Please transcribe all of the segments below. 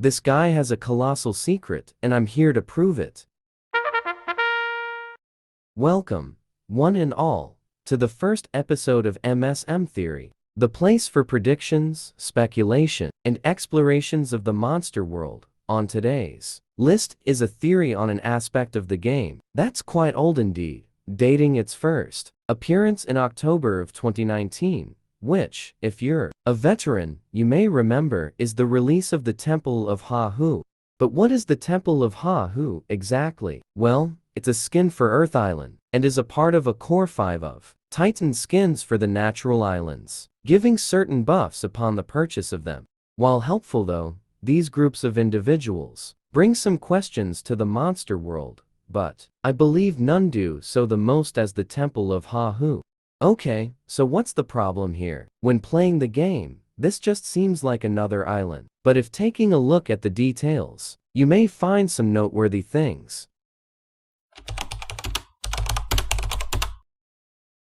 This guy has a colossal secret, and I'm here to prove it. Welcome, one and all, to the first episode of MSM Theory, the place for predictions, speculation, and explorations of the monster world. On today's list is a theory on an aspect of the game that's quite old indeed, dating its first appearance in October of 2019, which, if you're a veteran, you may remember is the release of the Temple of Hahoo. But what is the Temple of Hahoo exactly? Well, it's a skin for Earth Island, and is a part of a core 5 of Titan skins for the natural islands, giving certain buffs upon the purchase of them. While helpful though, these groups of individuals bring some questions to the monster world, but I believe none do so the most as the Temple of Hahoo. Okay, so what's the problem here? When playing the game, this just seems like another island, but if taking a look at the details, you may find some noteworthy things.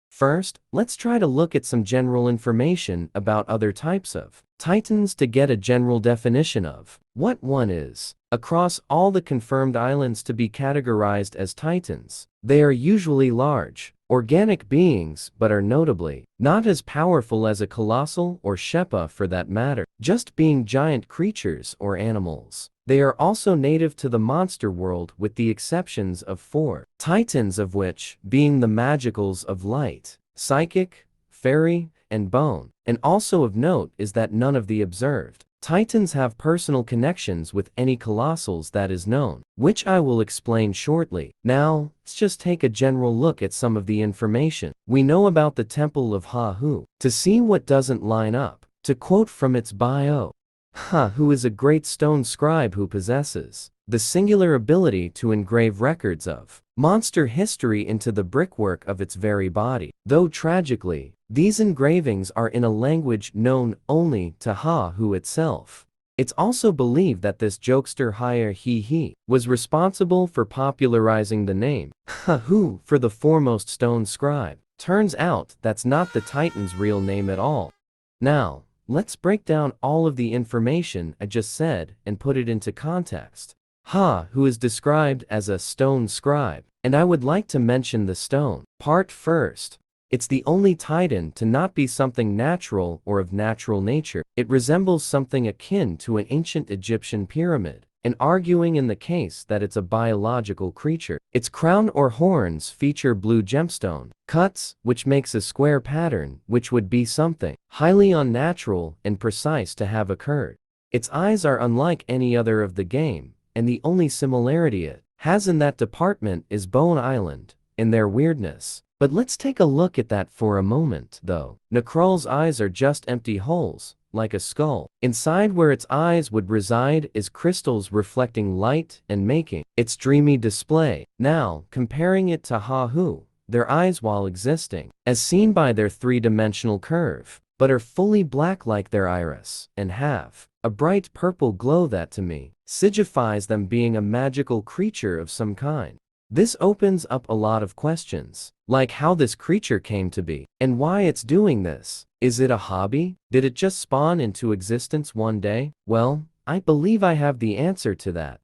First, let's try to look at some general information about other types of Titans to get a general definition of what one is. Across all the confirmed islands to be categorized as Titans, they are usually large, organic beings but are notably not as powerful as a colossal or Shepa for that matter, just being giant creatures or animals. They are also native to the monster world with the exceptions of 4 Titans, of which being the magicals of light, psychic, fairy, and bone. And also of note is that none of the observed Titans have personal connections with any colossals that is known, which I will explain shortly. Now, let's just take a general look at some of the information we know about the Temple of Hahoo to see what doesn't line up. To quote from its bio, Hahoo is a great stone scribe who possesses the singular ability to engrave records of monster history into the brickwork of its very body. Though tragically, these engravings are in a language known only to Hahoo itself. It's also believed that this jokester Hahoo was responsible for popularizing the name Hahoo for the foremost stone scribe. Turns out that's not the Titan's real name at all. Now, let's break down all of the information I just said and put it into context. Hahoo is described as a stone scribe, and I would like to mention the stone part first. It's the only Titan to not be something natural or of natural nature. It resembles something akin to an ancient Egyptian pyramid, and arguing in the case that it's a biological creature. Its crown or horns feature blue gemstone cuts, which makes a square pattern, which would be something highly unnatural and precise to have occurred. Its eyes are unlike any other of the game, and the only similarity it has in that department is Bone Island, in their weirdness. But let's take a look at that for a moment, though. Necral's eyes are just empty holes, like a skull. Inside where its eyes would reside is crystals reflecting light and making its dreamy display. Now, comparing it to Hahoo, their eyes, while existing as seen by their three-dimensional curve, but are fully black like their iris, and have a bright purple glow that to me signifies them being a magical creature of some kind. This opens up a lot of questions, like how this creature came to be, and why it's doing this. Is it a hobby? Did it just spawn into existence one day? Well, I believe I have the answer to that.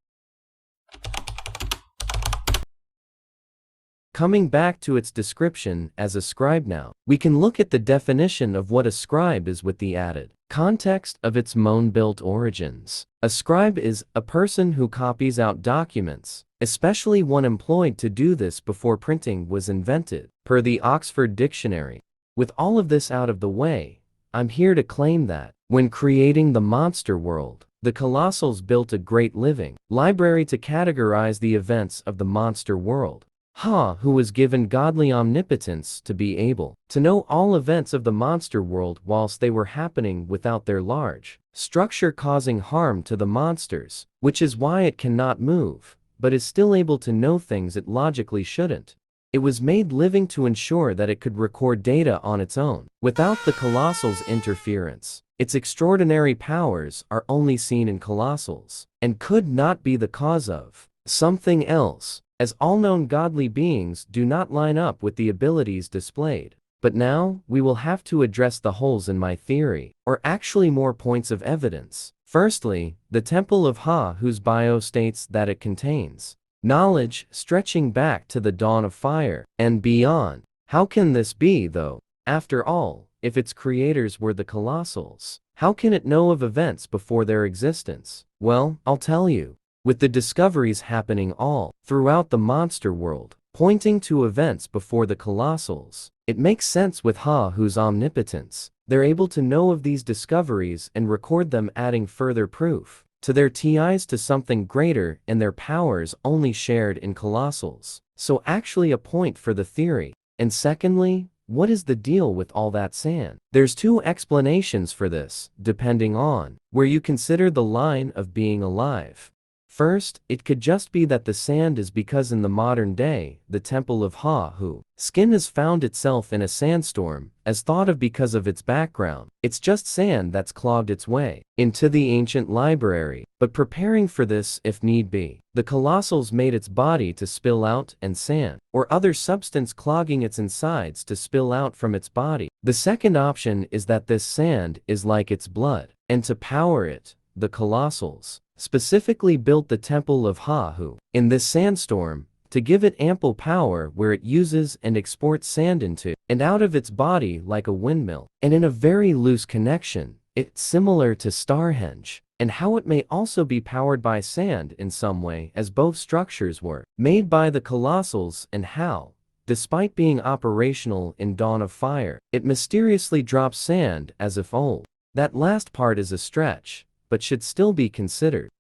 Coming back to its description as a scribe now, we can look at the definition of what a scribe is with the added context of its moan-built origins. A scribe is a person who copies out documents, especially one employed to do this before printing was invented, per the Oxford Dictionary. With all of this out of the way, I'm here to claim that, when creating the monster world, the Colossals built a great living library to categorize the events of the monster world. Who was given godly omnipotence to be able to know all events of the monster world whilst they were happening without their large structure causing harm to the monsters, which is why it cannot move, but is still able to know things it logically shouldn't. It was made living to ensure that it could record data on its own, without the Colossal's interference. Its extraordinary powers are only seen in Colossals, and could not be the cause of something else, as all known godly beings do not line up with the abilities displayed. But now, we will have to address the holes in my theory, or actually more points of evidence, Firstly, the Temple of Hahoo's bio states that it contains knowledge stretching back to the dawn of fire and beyond. How can this be, though? After all, if its creators were the colossals, how can it know of events before their existence? Well, I'll tell you. With the discoveries happening all throughout the monster world, pointing to events before the colossals, it makes sense with Hahoo's omnipotence. They're able to know of these discoveries and record them, adding further proof to their ties to something greater and their powers only shared in colossals. So actually a point for the theory. And secondly, what is the deal with all that sand? There's two explanations for this, depending on where you consider the line of being alive. First, it could just be that the sand is because in the modern day, the Temple of Hahoo skin has found itself in a sandstorm, as thought of because of its background. It's just sand that's clogged its way into the ancient library. But preparing for this if need be, the colossals made its body to spill out and sand, or other substance clogging its insides to spill out from its body. The second option is that this sand is like its blood, and to power it, the colossals specifically built the Temple of Hahoo in this sandstorm to give it ample power where it uses and exports sand into and out of its body like a windmill. And in a very loose connection, it's similar to Stonehenge, and how it may also be powered by sand in some way, as both structures were made by the colossals, and how, despite being operational in Dawn of Fire, it mysteriously drops sand as if old. That last part is a stretch, but should still be considered.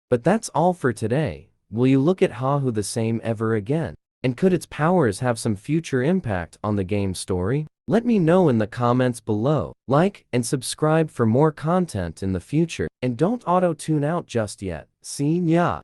But that's all for today. Will you look at Hahoo the same ever again? And could its powers have some future impact on the game's story? Let me know in the comments below. Like and subscribe for more content in the future. And don't auto-tune out just yet. See ya!